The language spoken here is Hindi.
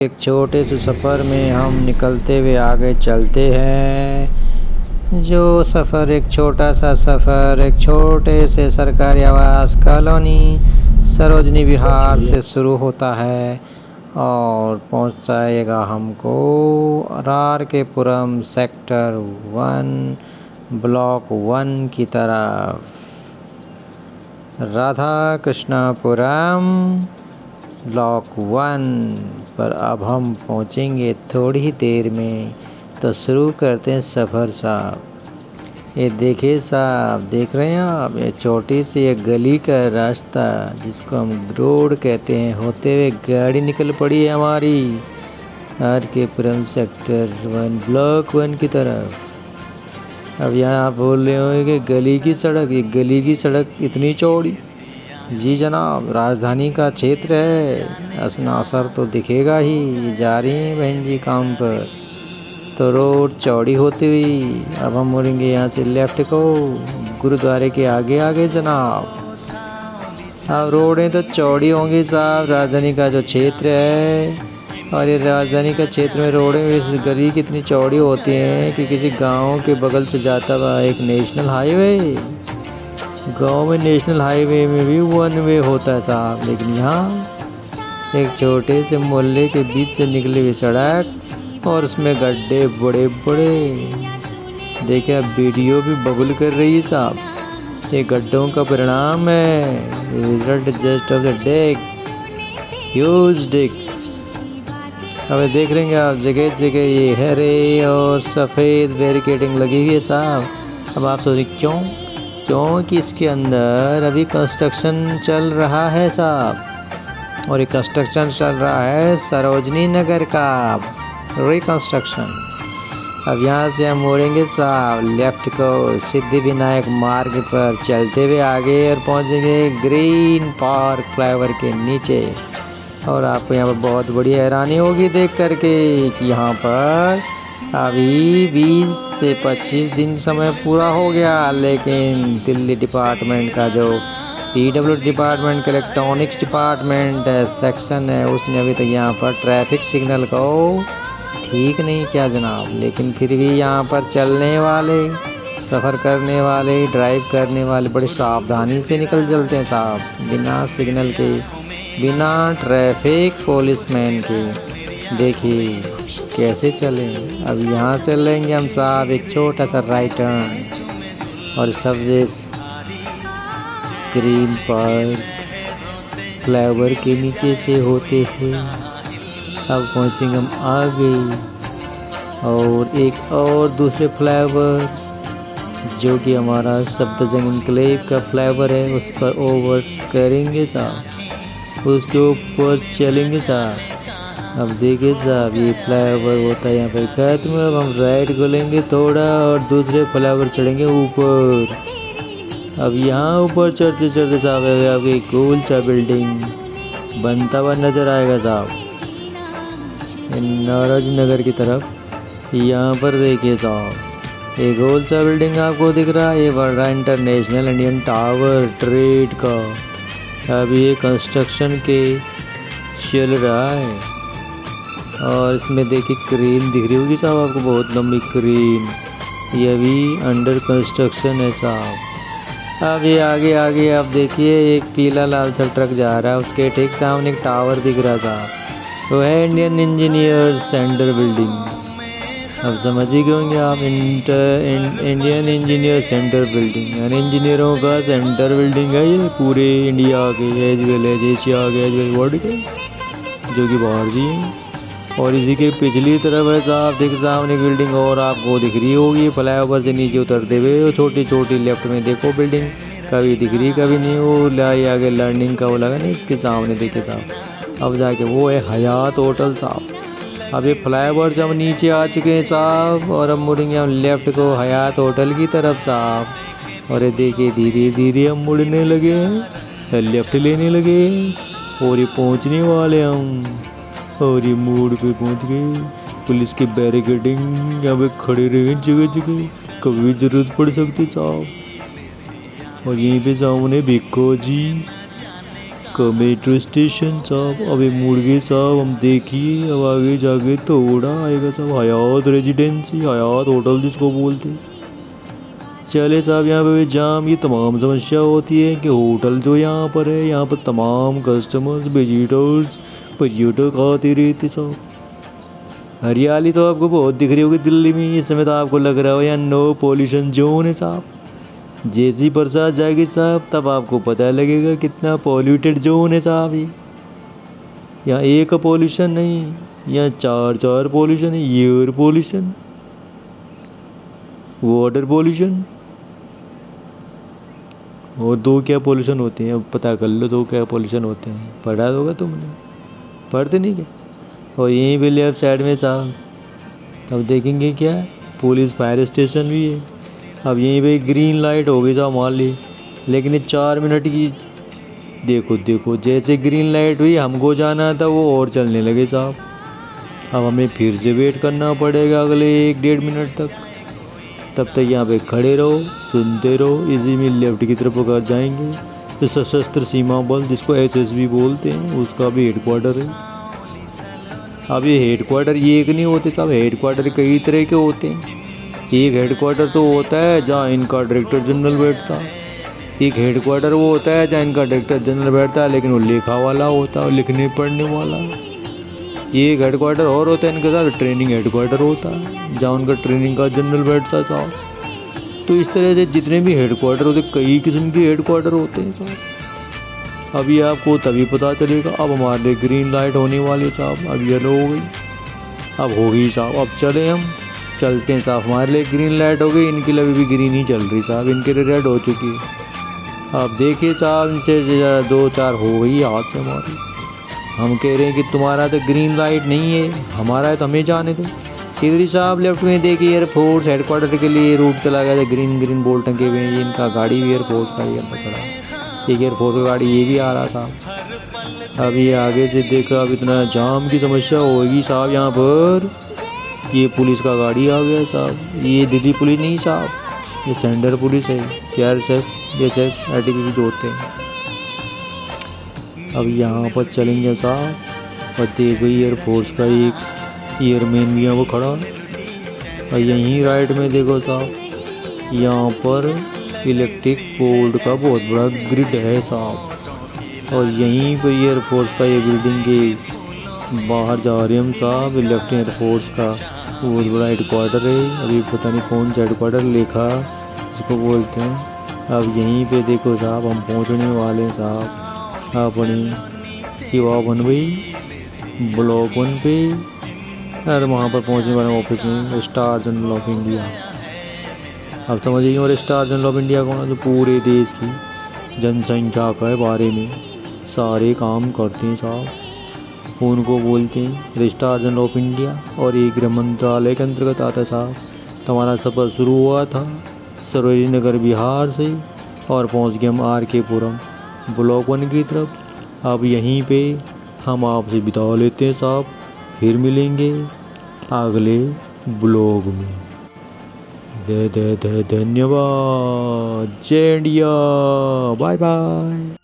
एक छोटे से सफ़र में हम निकलते हुए आगे चलते हैं। जो सफ़र एक छोटा सा सफ़र एक छोटे से सरकारी आवास कॉलोनी सरोजनी विहार से शुरू होता है और पहुंचाएगा हमको आर के पुरम सेक्टर 1 ब्लॉक 1 की तरफ। राधा कृष्णापुरम ब्लॉक 1 पर अब हम पहुंचेंगे थोड़ी ही देर में। तो शुरू करते हैं सफ़र साहब। ये देखिए साहब, देख रहे हैं आप, ये छोटी सी एक गली का रास्ता जिसको हम रोड कहते हैं, होते हुए गाड़ी निकल पड़ी है हमारी आर के पुरम सेक्टर 1 ब्लॉक 1 की तरफ। अब यहाँ आप बोल रहे हो कि गली की सड़क, ये गली की सड़क इतनी चौड़ी? जी जनाब, राजधानी का क्षेत्र है, असर तो दिखेगा ही। जा रही हैं बहन जी काम पर, तो रोड चौड़ी होती हुई अब हम मुड़ेंगे यहाँ से लेफ्ट को गुरुद्वारे के आगे आगे जनाब। अब रोडें तो चौड़ी होंगी साहब, राजधानी का जो क्षेत्र है। और ये राजधानी का क्षेत्र में रोडें इस गली कितनी चौड़ी होती हैं कि किसी गांव के बगल से जाता हुआ एक नेशनल हाईवे, गांव में नेशनल हाईवे में भी 1 वे होता है साहब, लेकिन यहाँ एक छोटे से मोहल्ले के बीच से निकली हुई सड़क और उसमें गड्ढे बड़े बड़े। देखिए अब वीडियो भी बबल कर रही है साहब, ये गड्ढों का परिणाम है, result just of the day huge ditches. अब देख रहे हैं आप जगह जगह ये हरे और सफ़ेद बैरिकेडिंग लगी हुई है साहब। अब आप सोचिए क्योंकि इसके अंदर अभी कंस्ट्रक्शन चल रहा है साहब, और ये कंस्ट्रक्शन चल रहा है सरोजनी नगर का रिकंस्ट्रक्शन। अब यहाँ से हम मोड़ेंगे साहब लेफ्ट को सिद्धिविनायक मार्ग पर चलते हुए आगे और पहुँचेंगे ग्रीन पार्क फ्लाईओवर के नीचे। और आपको यहाँ पर बहुत बड़ी हैरानी होगी देख करके कि यहाँ पर अभी 20 से 25 दिन समय पूरा हो गया, लेकिन दिल्ली डिपार्टमेंट का जो PW डिपार्टमेंट का इलेक्ट्रॉनिक्स डिपार्टमेंट सेक्शन है, उसने अभी तक यहाँ पर ट्रैफिक सिग्नल को ठीक नहीं किया जनाब। लेकिन फिर भी यहाँ पर चलने वाले, सफ़र करने वाले, ड्राइव करने वाले बड़ी सावधानी से निकल चलते हैं साहब, बिना सिग्नल के, बिना ट्रैफिक पुलिसमैन के। देखिए कैसे चले। अब यहाँ से लेंगे हम साहब एक छोटा सा राइट टर्न और सब ग्रीन पार्क फ्लाईओवर के नीचे से होते हुए अब पहुँचेंगे हम आगे, और एक और दूसरे फ्लाईओवर जो कि हमारा सफदरजंग इनक्लेव का फ्लाईओवर है, उस पर ओवर करेंगे साहब, उसके ऊपर चलेंगे साहब। अब देखिए साहब ये फ्लाईओवर होता है यहाँ पर खत्म। अब हम राइट को लेंगे थोड़ा और दूसरे फ्लाईओवर चढ़ेंगे ऊपर। अब यहाँ ऊपर चढ़ते चढ़ते साहब आपके गोल सा बिल्डिंग बनता हुआ नज़र आएगा साहब नाराज नगर की तरफ। यहाँ पर देखिए साहब एक गोल सा बिल्डिंग आपको दिख रहा है, ये बन रहा है इंटरनेशनल इंडियन टावर ट्रेड का। अब ये कंस्ट्रक्शन के चल रहा है और इसमें देखिए क्रेन दिख रही होगी साहब आपको, बहुत लंबी क्रेन, ये अभी अंडर कंस्ट्रक्शन है साहब। अब ये आगे आगे आप देखिए एक पीला लाल सा ट्रक जा रहा है, उसके ठीक सामने एक टावर दिख रहा साहब, वो है इंडियन इंजीनियर सेंटर बिल्डिंग। अब समझ ही गए होंगे आप, इंडियन इंजीनियर सेंटर बिल्डिंग यानी इंजीनियरों का सेंटर बिल्डिंग है ये पूरे इंडिया के, एज वेल एज एशिया के, एज वेल वर्ल्ड के, जो कि बाहर भी है। और इसी के पिछली तरफ है साहब, देख सामने एक बिल्डिंग और आपको दिख रही होगी फ्लाईओवर से नीचे उतरते हुए, छोटी छोटी लेफ्ट में देखो बिल्डिंग, कभी दिख रही कभी नहीं, वो लाई आगे लर्निंग का वो लगा नहीं, इसके सामने देखे साहब अब जाके वो है हयात होटल साहब। अब ये फ्लाईओवर से हम नीचे आ चुके हैं साहब और अब मुड़ेंगे हम लेफ्ट को हयात होटल की तरफ साहब। और ये देखिए धीरे धीरे हम मुड़ने लगे हैं, लेफ्ट लेने लगे और ये पहुँचने वाले हम, और ये मोड़ पे पहुंच गए। पुलिस की बैरिकेडिंग यहाँ पे खड़े रहे जगह जगह, कभी जरूरत पड़ सकती साहब। और यहीं पे सामने भिक्खो जी का मेट्रो स्टेशन साहब। अबे मुड़ गए साहब हम, देखिए अब आगे जाके थोड़ा आएगा साहब, हयात रेजिडेंसी, हयात होटल जिसको बोलते। चले साहब, यहाँ पे जाम ये तमाम समस्या होती है कि होटल जो यहाँ पर है, यहाँ पर तमाम कस्टमर्स, विजिटर्स, पर्यटक आते रहते साहब। हरियाली तो आपको बहुत दिख रही होगी दिल्ली में इस समय, तो आपको लग रहा हो यहाँ नो पॉल्यूशन जोन है साहब। जैसी बरसात जाएगी साहब तब आपको पता लगेगा कितना पॉल्यूटेड जोन है साहब। ये यहाँ एक पॉल्यूशन नहीं, यहाँ चार चार पॉल्यूशन है। एयर पॉल्यूशन, वाटर पॉल्यूशन, और दो क्या पॉल्यूशन होते हैं अब पता कर लो, दो क्या पॉल्यूशन होते हैं, पढ़ा होगा तुमने, पढ़ते नहीं क्या। और यहीं पे लेफ्ट साइड में साहब अब देखेंगे क्या, पुलिस फायर स्टेशन भी है। अब यहीं पे ग्रीन लाइट हो गई साहब मान ली, लेकिन ये 4 मिनट की, देखो देखो जैसे ग्रीन लाइट हुई हमको जाना था वो और चलने लगे साहब। अब हमें फिर से वेट करना पड़ेगा अगले 1-1.5 मिनट तक। तब तक यहाँ पे खड़े रहो, सुनते रहो। इसी में लेफ्ट की तरफ अगर जाएंगे तो सशस्त्र सीमा बल जिसको एसएसबी बोलते हैं उसका भी हेडक्वार्टर है। अब ये हेडक्वार्टर ये एक नहीं होते साहब, हेडक्वार्टर कई तरह के होते हैं। एक हेडक्वार्टर तो होता है जहाँ इनका डायरेक्टर जनरल बैठता है, एक हेडक्वार्टर वो होता है जहाँ इनका डायरेक्टर जनरल बैठता है लेकिन वो लिखा वाला होता है, लिखने पढ़ने वाला। ये एक हेडक्वार्टर और होता है इनके साथ, ट्रेनिंग हेडक्वार्टर होता है जहाँ उनका ट्रेनिंग का जनरल बैठता है साहब। तो इस तरह से जितने भी हेडक्वार्टर होते कई किस्म के हेडक्वार्टर होते हैं साहब। अभी आपको तभी पता चलेगा। अब हमारे ग्रीन लाइट होने वाली साहब, अब येलो हो गई, अब होगी साहब। अब चले हम, चलते हैं साहब। हमारे लिए ग्रीन लाइट हो गई, इनके लिए अभी भी ग्रीन ही चल रही साहब, इनके लिए रेड हो चुकी है। अब देखिए साहब इनसे 2-4 हो गई हाथ से हमारी। हम कह रहे हैं कि तुम्हारा तो ग्रीन लाइट नहीं है, हमारा है तो हमें जाने दो। इधर ही साहब लेफ्ट में देखिए एयरफोर्स हेडक्वार्टर के लिए रूट चला गया था, ग्रीन ग्रीन बोल्ट टंगे हुए हैं। ये इनका गाड़ी भी एयरफोर्स का ही अंदर खड़ा है, एक एयरफोर्स का गाड़ी ये भी आ रहा साहब। अभी आगे से देखो, अब इतना जाम की समस्या होगी साहब यहाँ पर। ये पुलिस का गाड़ी आ गया साहब, ये दिल्ली पुलिस नहीं साहब, ये सेंटर पुलिस है, सीआरपीएफ बीएसएफ आईटीबीपी जो होते हैं। अब यहाँ पर चलेंगे साहब और देखो एयरफोर्स का एक एयरमैन भी है वो खड़ा। और यहीं राइट में देखो साहब, यहाँ पर इलेक्ट्रिक बोर्ड का बहुत बड़ा ग्रिड है साहब। और यहीं पर एयरफोर्स का ये बिल्डिंग के बाहर जा रहे हम साहब। लेफ्ट एयरफोर्स का बहुत बड़ा हेडक्वार्टर है, अभी पता नहीं कौन सा हेडक्वार्टर लिखा जिसको बोलते हैं। अब यहीं पे देखो साहब हम पहुंचने वाले हैं साहब अपनी शिवा बनवई ब्लॉक 1 पे। और वहाँ पर पहुँचने वाले ऑफिस में स्टार जनरल ऑफ इंडिया। अब समझिए और स्टार जनरल ऑफ इंडिया कौन है, जो पूरे देश की जनसंख्या के बारे में सारे काम करते हैं साहब, उनको बोलते हैं स्टार जनरल ऑफ इंडिया। और ये गृह मंत्रालय के अंतर्गत आता है साहब। तो हमारा सफ़र शुरू हुआ था सरोजनी नगर बिहार से और पहुंच गए हम आर.के. पुरम ब्लॉक 1 की तरफ। अब यहीं पे हम आपसे बिता लेते हैं साहब, फिर मिलेंगे अगले ब्लॉग में। धन्यवाद। जय इंडिया, बाय बाय।